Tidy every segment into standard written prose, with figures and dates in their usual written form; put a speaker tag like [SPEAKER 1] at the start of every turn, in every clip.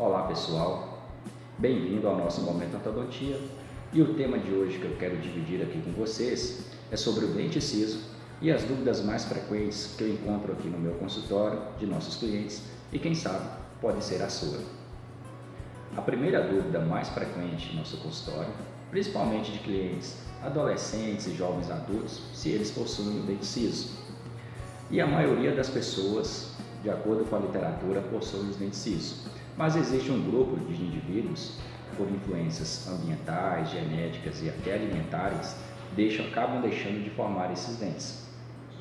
[SPEAKER 1] Olá pessoal, bem-vindo ao nosso Momento Ortodontia e o tema de hoje que eu quero dividir aqui com vocês é sobre o dente ciso e as dúvidas mais frequentes que eu encontro aqui no meu consultório de nossos clientes e quem sabe pode ser a sua. A primeira dúvida mais frequente no nosso consultório, principalmente de clientes adolescentes e jovens adultos, se eles possuem o dente ciso. E a maioria das pessoas, de acordo com a literatura, possuem os dentes cisos. Mas existe um grupo de indivíduos, por influências ambientais, genéticas e até alimentares, acabam deixando de formar esses dentes.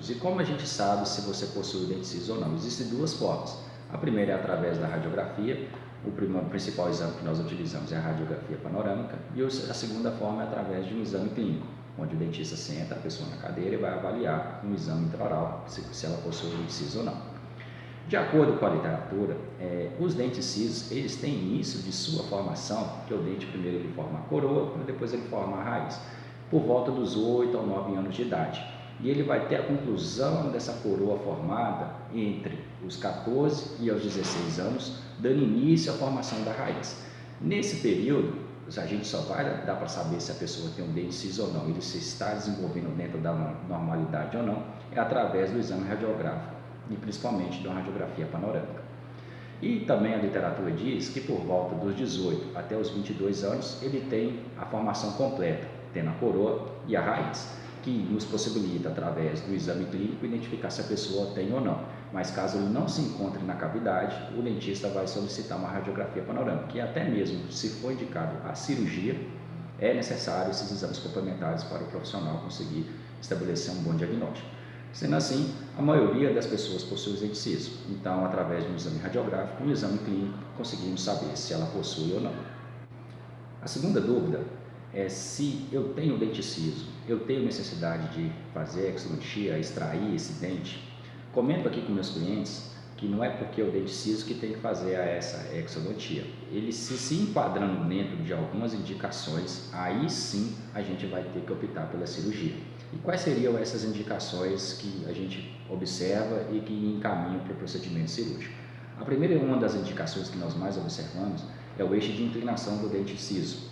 [SPEAKER 1] E como a gente sabe se você possui o dente ciso ou não? Existem duas formas. A primeira é através da radiografia. O principal exame que nós utilizamos é a radiografia panorâmica. E a segunda forma é através de um exame clínico, onde o dentista senta a pessoa na cadeira e vai avaliar um exame intraoral, se ela possui o dente ciso ou não. De acordo com a literatura, os dentes cisos, eles têm início de sua formação, que o dente primeiro ele forma a coroa, depois ele forma a raiz, por volta dos 8 ou 9 anos de idade. E ele vai ter a conclusão dessa coroa formada entre os 14 e os 16 anos, dando início à formação da raiz. Nesse período, a gente só vai dar para saber se a pessoa tem um dente ciso ou não, ele se está desenvolvendo dentro da normalidade ou não, é através do exame radiográfico e principalmente de uma radiografia panorâmica. E também a literatura diz que por volta dos 18 até os 22 anos ele tem a formação completa, tendo a coroa e a raiz, que nos possibilita, através do exame clínico, identificar se a pessoa tem ou não. Mas caso ele não se encontre na cavidade, o dentista vai solicitar uma radiografia panorâmica. E até mesmo se for indicado a cirurgia, é necessário esses exames complementares para o profissional conseguir estabelecer um bom diagnóstico. Sendo assim, a maioria das pessoas possui os dentes cisos. Então, através de um exame radiográfico, um exame clínico, conseguimos saber se ela possui ou não. A segunda dúvida é se eu tenho dente ciso, eu tenho necessidade de fazer exodontia, extrair esse dente. Comento aqui com meus clientes que não é porque o dente ciso que tem que fazer essa exodontia. Ele se enquadrando dentro de algumas indicações, aí sim a gente vai ter que optar pela cirurgia. E quais seriam essas indicações que a gente observa e que encaminham para o procedimento cirúrgico? A primeira, uma das indicações que nós mais observamos é o eixo de inclinação do dente ciso,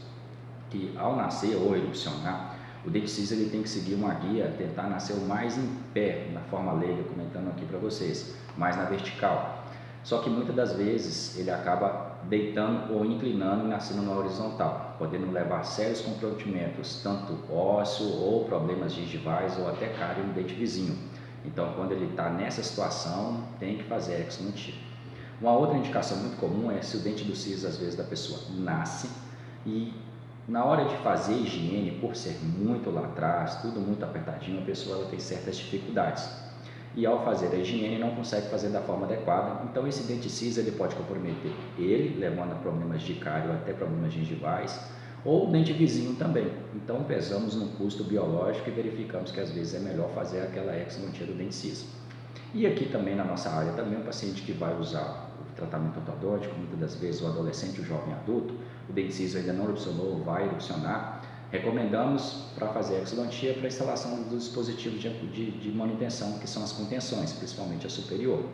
[SPEAKER 1] que ao nascer ou erupcionar, o dente ciso ele tem que seguir uma guia, tentar nascer o mais em pé, na forma leiga, comentando aqui para vocês, mais na vertical. Só que muitas das vezes ele acaba deitando ou inclinando e nascendo na horizontal, podendo levar a sérios comprometimentos, tanto ósseo ou problemas gengivais ou até cárie no dente vizinho. Então, quando ele está nessa situação, tem que fazer a exodontia. Uma outra indicação muito comum é se o dente do siso, às vezes, da pessoa nasce e na hora de fazer higiene, por ser muito lá atrás, tudo muito apertadinho, a pessoa ela tem certas dificuldades. E ao fazer a higiene não consegue fazer da forma adequada, então esse dente ciso ele pode comprometer ele, levando a problemas de cárie ou até problemas gengivais, ou o dente vizinho também. Então pesamos no custo biológico e verificamos que às vezes é melhor fazer aquela exodontia do dente ciso. E aqui também na nossa área, também um paciente que vai usar o tratamento ortodôntico, muitas das vezes o adolescente, o jovem adulto, o dente ciso ainda não erupcionou, vai erupcionar, recomendamos para fazer a exodontia para a instalação dos dispositivos de manutenção, que são as contenções, principalmente a superior.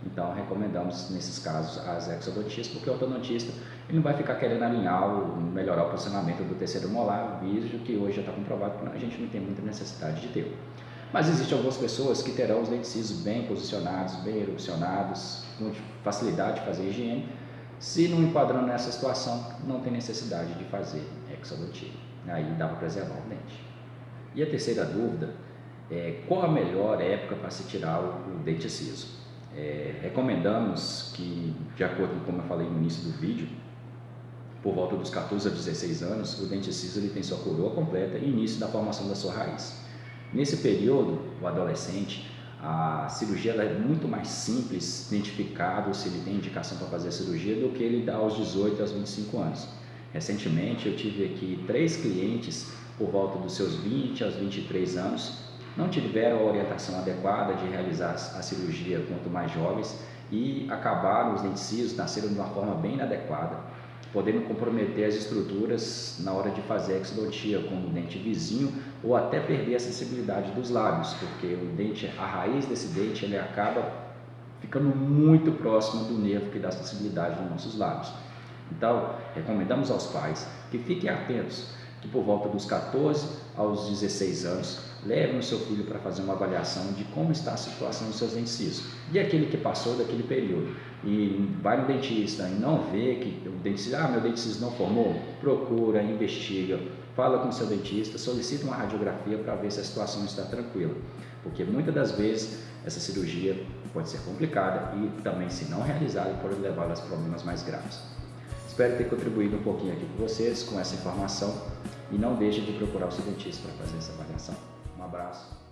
[SPEAKER 1] Então, recomendamos nesses casos as exodontias, porque o ortodontista ele não vai ficar querendo alinhar melhorar o posicionamento do terceiro molar, visto que hoje já está comprovado que a gente não tem muita necessidade de ter. Mas existem algumas pessoas que terão os dentes cisos bem posicionados, bem erupcionados, com facilidade de fazer higiene. Se não enquadrando nessa situação, não tem necessidade de fazer exodontia. Aí dá para preservar o dente. E a terceira dúvida é qual a melhor época para se tirar o dente ciso. Recomendamos que, de acordo com como eu falei no início do vídeo, por volta dos 14 a 16 anos, o dente ciso ele tem sua coroa completa e início da formação da sua raiz. Nesse período, o adolescente, a cirurgia é muito mais simples, identificado se ele tem indicação para fazer a cirurgia do que ele dá aos 18 aos 25 anos. Recentemente eu tive aqui 3 clientes por volta dos seus 20 aos 23 anos, não tiveram a orientação adequada de realizar a cirurgia quanto mais jovens e acabaram os dentes cisos, nasceram de uma forma bem inadequada, podendo comprometer as estruturas na hora de fazer a exodontia, como o dente vizinho, ou até perder a sensibilidade dos lábios, porque o dente, a raiz desse dente, ele acaba ficando muito próximo do nervo que dá sensibilidade nos nossos lábios. Então, recomendamos aos pais que fiquem atentos, que por volta dos 14 aos 16 anos, levem o seu filho para fazer uma avaliação de como está a situação dos seus dentes cisos. E aquele que passou daquele período e vai no dentista e não vê que o dentista, meu dente ciso não formou, procura, investiga, fala com o seu dentista, solicita uma radiografia para ver se a situação está tranquila. Porque muitas das vezes essa cirurgia pode ser complicada e também, se não realizada, pode levar a problemas mais graves. Espero ter contribuído um pouquinho aqui com vocês com essa informação e não deixe de procurar o seu dentista para fazer essa avaliação. Um abraço.